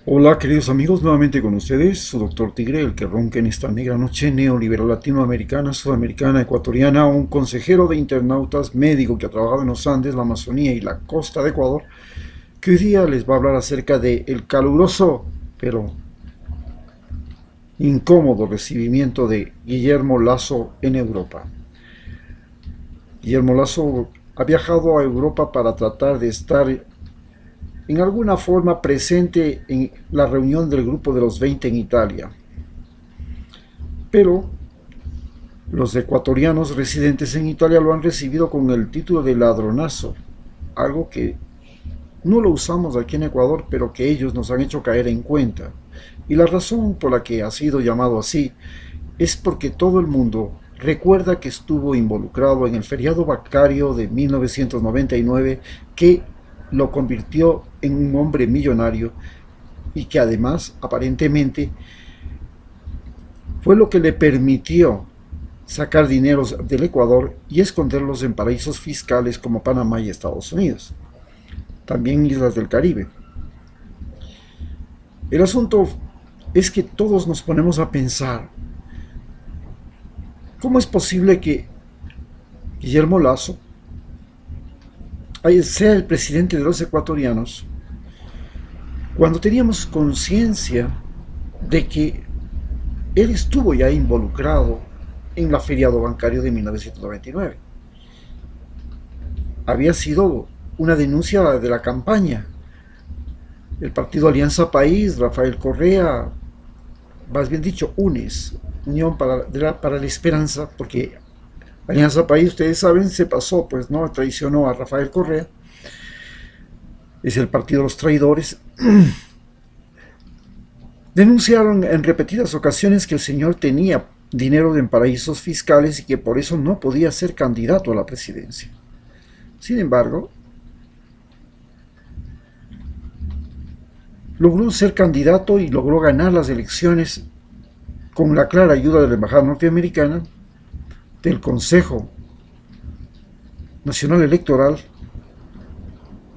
Hola queridos amigos, nuevamente con ustedes, su doctor Tigre, el que ronca en esta negra noche neoliberal latinoamericana, sudamericana, ecuatoriana, un consejero de internautas, médico que ha trabajado en los Andes, la Amazonía y la costa de Ecuador, que hoy día les va a hablar acerca de el caluroso, pero incómodo recibimiento de Guillermo Lasso en Europa. Guillermo Lasso ha viajado a Europa para tratar de estar en alguna forma presente en la reunión del Grupo de los 20 en Italia. Pero los ecuatorianos residentes en Italia lo han recibido con el título de ladronazo, algo que no lo usamos aquí en Ecuador, pero que ellos nos han hecho caer en cuenta. Y la razón por la que ha sido llamado así es porque todo el mundo recuerda que estuvo involucrado en el feriado bancario de 1999 que lo convirtió en un hombre millonario y que además aparentemente fue lo que le permitió sacar dineros del Ecuador y esconderlos en paraísos fiscales como Panamá y Estados Unidos, también islas del Caribe. El asunto es que todos nos ponemos a pensar, ¿cómo es posible que Guillermo Lasso sea el presidente de los ecuatorianos cuando teníamos conciencia de que él estuvo ya involucrado en la feriado bancario de 1999? Había sido una denuncia de la campaña. El partido Alianza País, Rafael Correa, más bien dicho, UNES, Unión para la Esperanza, porque Alianza País, ustedes saben, se pasó, pues no, traicionó a Rafael Correa, es el partido de los traidores. Denunciaron en repetidas ocasiones que el señor tenía dinero en paraísos fiscales y que por eso no podía ser candidato a la presidencia. Sin embargo, logró ser candidato y logró ganar las elecciones con la clara ayuda de la Embajada norteamericana, del Consejo Nacional Electoral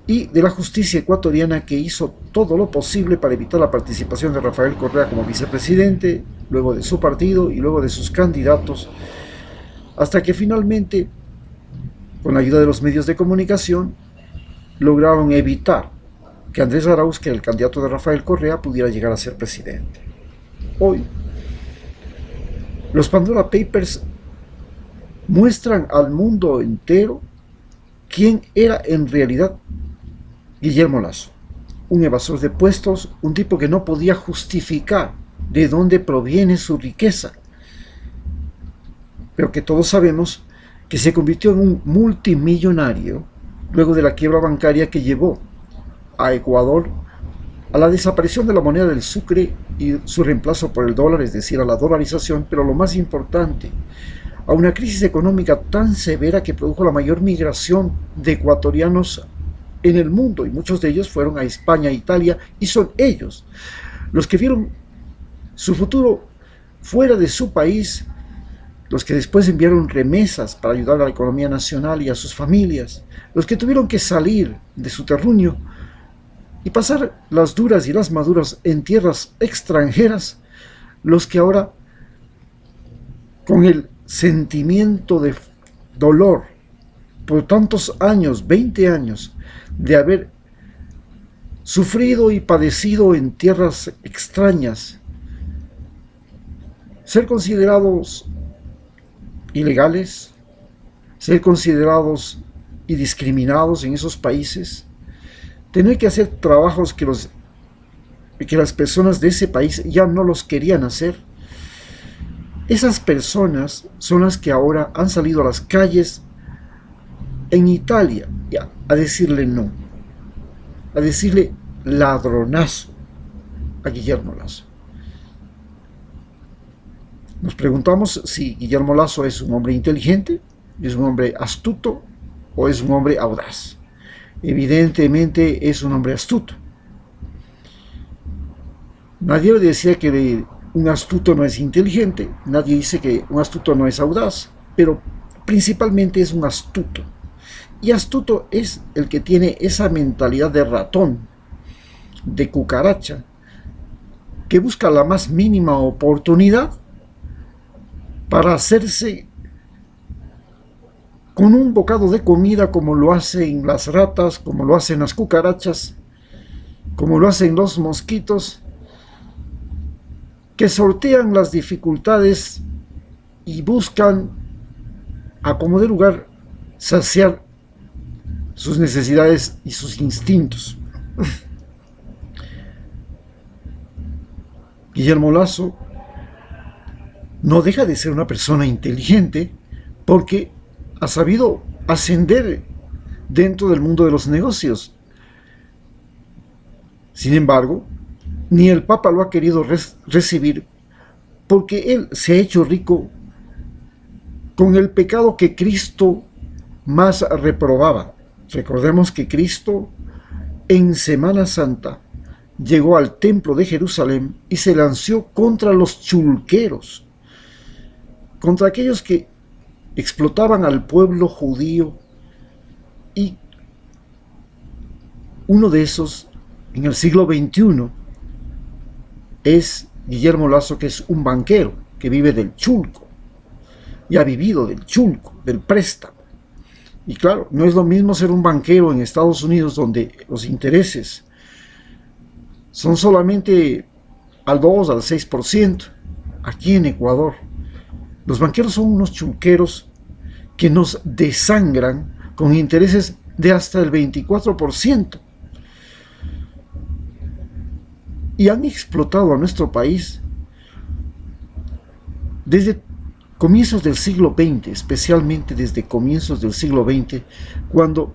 y de la justicia ecuatoriana, que hizo todo lo posible para evitar la participación de Rafael Correa como vicepresidente, luego de su partido y luego de sus candidatos, hasta que finalmente, con la ayuda de los medios de comunicación, lograron evitar que Andrés Arauz, que era el candidato de Rafael Correa, pudiera llegar a ser presidente. Hoy, los Pandora Papers muestran al mundo entero quién era en realidad Guillermo Lasso, un evasor de puestos, un tipo que no podía justificar de dónde proviene su riqueza, pero que todos sabemos que se convirtió en un multimillonario luego de la quiebra bancaria que llevó a Ecuador a la desaparición de la moneda del sucre y su reemplazo por el dólar, es decir, a la dolarización, pero lo más importante, a una crisis económica tan severa que produjo la mayor migración de ecuatorianos en el mundo, y muchos de ellos fueron a España, a Italia, y son ellos los que vieron su futuro fuera de su país, los que después enviaron remesas para ayudar a la economía nacional y a sus familias, los que tuvieron que salir de su terruño y pasar las duras y las maduras en tierras extranjeras, los que ahora, con el sentimiento de dolor por tantos años, 20 años, de haber sufrido y padecido en tierras extrañas, ser considerados ilegales, ser considerados y discriminados en esos países, tener que hacer trabajos que las personas de ese país ya no los querían hacer. Esas personas son las que ahora han salido a las calles en Italia a decirle no, a decirle ladronazo a Guillermo Lasso. Nos preguntamos si Guillermo Lasso es un hombre inteligente, es un hombre astuto o es un hombre audaz. Evidentemente es un hombre astuto. Nadie decía que un astuto no es inteligente, nadie dice que un astuto no es audaz, pero principalmente es un astuto. Y astuto es el que tiene esa mentalidad de ratón, de cucaracha, que busca la más mínima oportunidad para hacerse con un bocado de comida, como lo hacen las ratas, como lo hacen las cucarachas, como lo hacen los mosquitos, que sortean las dificultades y buscan, a como de lugar, saciar sus necesidades y sus instintos. Guillermo Lasso no deja de ser una persona inteligente porque ha sabido ascender dentro del mundo de los negocios. Sin embargo, ni el Papa lo ha querido recibir porque él se ha hecho rico con el pecado que Cristo más reprobaba. Recordemos que Cristo en Semana Santa llegó al templo de Jerusalén y se lanzó contra los chulqueros, contra aquellos que explotaban al pueblo judío, y uno de esos en el siglo XXI es Guillermo Lasso, que es un banquero que vive del chulco y ha vivido del chulco, del préstamo. Y claro, no es lo mismo ser un banquero en Estados Unidos, donde los intereses son solamente al 2, al 6%. Aquí en Ecuador, los banqueros son unos chulqueros que nos desangran con intereses de hasta el 24%. Y han explotado a nuestro país desde comienzos del siglo XX, especialmente desde comienzos del siglo XX, cuando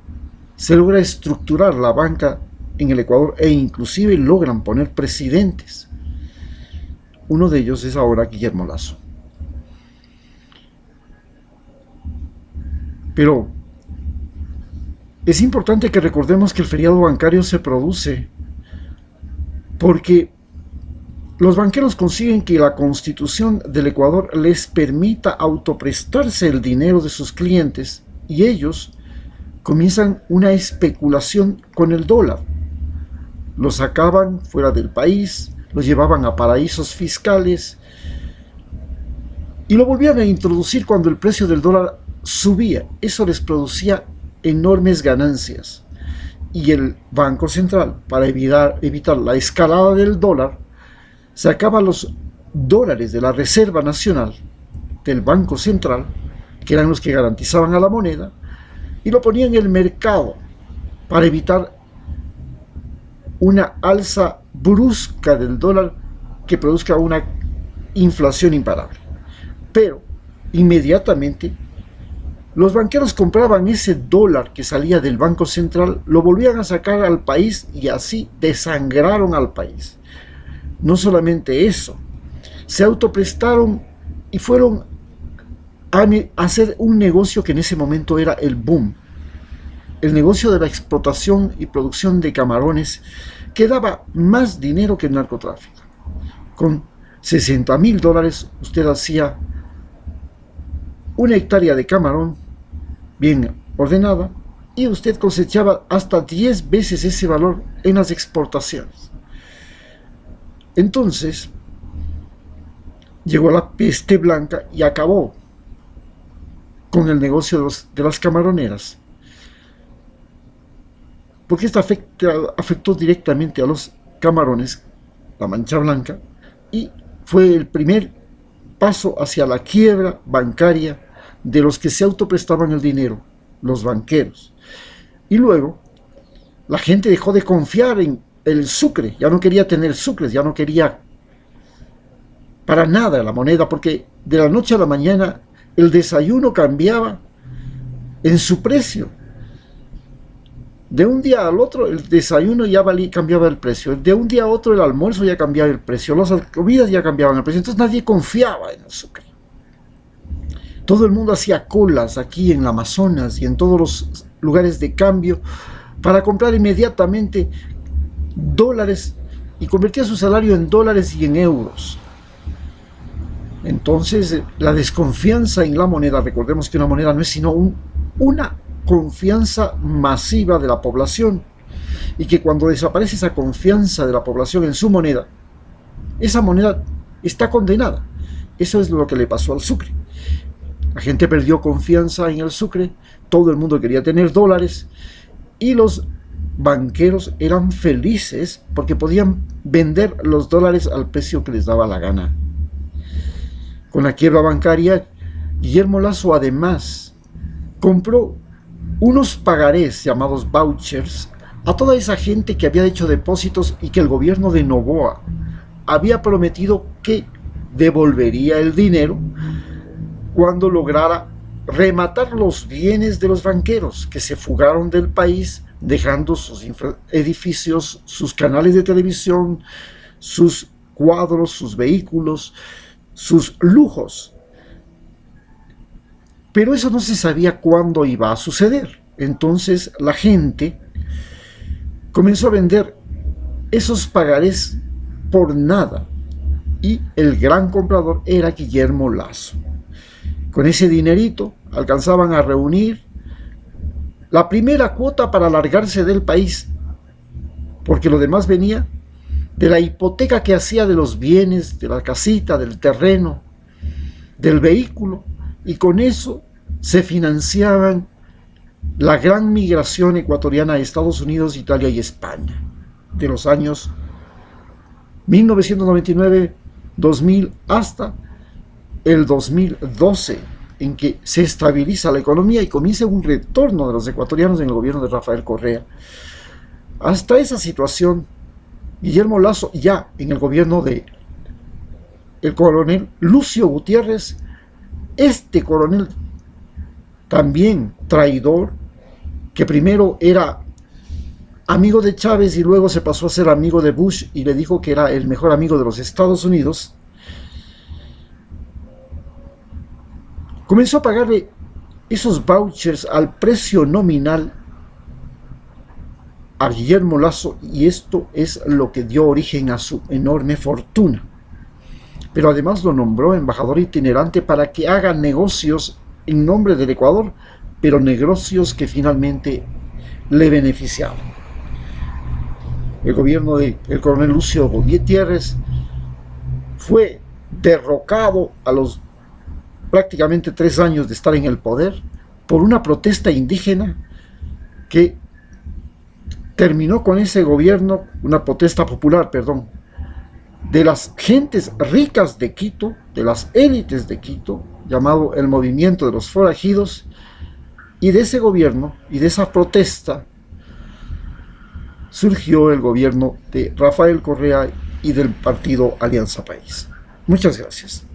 se logra estructurar la banca en el Ecuador e inclusive logran poner presidentes. Uno de ellos es ahora Guillermo Lasso. Pero es importante que recordemos que el feriado bancario se produce porque los banqueros consiguen que la Constitución del Ecuador les permita autoprestarse el dinero de sus clientes, y ellos comienzan una especulación con el dólar. Los sacaban fuera del país, los llevaban a paraísos fiscales y lo volvían a introducir cuando el precio del dólar subía. Eso les producía enormes ganancias, y el Banco Central, para evitar la escalada del dólar, sacaba los dólares de la Reserva Nacional del Banco Central, que eran los que garantizaban a la moneda, y lo ponía en el mercado para evitar una alza brusca del dólar que produzca una inflación imparable. Pero inmediatamente los banqueros compraban ese dólar que salía del Banco Central, lo volvían a sacar al país y así desangraron al país. No solamente eso, se autoprestaron y fueron a hacer un negocio que en ese momento era el boom. El negocio de la explotación y producción de camarones, que daba más dinero que el narcotráfico. Con $60,000 usted hacía una hectárea de camarón bien ordenada y usted cosechaba hasta 10 veces ese valor en las exportaciones. Entonces llegó la peste blanca y acabó con el negocio de las camaroneras, porque esta afectó directamente a los camarones, la mancha blanca, y fue el primer paso hacia la quiebra bancaria de los que se autoprestaban el dinero, los banqueros. Y luego la gente dejó de confiar en el sucre, ya no quería tener sucres, ya no quería para nada la moneda, porque de la noche a la mañana el desayuno cambiaba en su precio. De un día al otro el desayuno ya cambiaba el precio, de un día a otro el almuerzo ya cambiaba el precio, las comidas ya cambiaban el precio, entonces nadie confiaba en el sucre. Todo el mundo hacía colas aquí en el Amazonas y en todos los lugares de cambio para comprar inmediatamente dólares y convertía su salario en dólares y en euros. Entonces la desconfianza en la moneda, recordemos que una moneda no es sino una confianza masiva de la población, y que cuando desaparece esa confianza de la población en su moneda, esa moneda está condenada. Eso es lo que le pasó al sucre. La gente perdió confianza en el sucre, todo el mundo quería tener dólares y los banqueros eran felices porque podían vender los dólares al precio que les daba la gana. Con la quiebra bancaria, Guillermo Lasso además compró unos pagarés llamados vouchers a toda esa gente que había hecho depósitos y que el gobierno de Noboa había prometido que devolvería el dinero cuando lograra rematar los bienes de los banqueros que se fugaron del país dejando sus edificios, sus canales de televisión, sus cuadros, sus vehículos, sus lujos. Pero eso no se sabía cuándo iba a suceder. Entonces la gente comenzó a vender esos pagarés por nada y el gran comprador era Guillermo Lasso. Con ese dinerito alcanzaban a reunir la primera cuota para largarse del país, porque lo demás venía de la hipoteca que hacía de los bienes, de la casita, del terreno, del vehículo, y con eso se financiaban la gran migración ecuatoriana a Estados Unidos, Italia y España, de los años 1999, 2000 hasta el 2012, en que se estabiliza la economía y comienza un retorno de los ecuatorianos en el gobierno de Rafael Correa. Hasta esa situación, Guillermo Lasso, ya en el gobierno de el coronel Lucio Gutiérrez, este coronel también traidor, que primero era amigo de Chávez y luego se pasó a ser amigo de Bush y le dijo que era el mejor amigo de los Estados Unidos, comenzó a pagarle esos vouchers al precio nominal a Guillermo Lasso, y esto es lo que dio origen a su enorme fortuna. Pero además lo nombró embajador itinerante para que haga negocios en nombre del Ecuador, pero negocios que finalmente le beneficiaban. El gobierno del coronel Lucio Gutiérrez fue derrocado a los prácticamente 3 años de estar en el poder por una protesta indígena que terminó con ese gobierno, una protesta popular, perdón, de las gentes ricas de Quito, de las élites de Quito, llamado el Movimiento de los Forajidos, y de ese gobierno y de esa protesta surgió el gobierno de Rafael Correa y del partido Alianza País. Muchas gracias.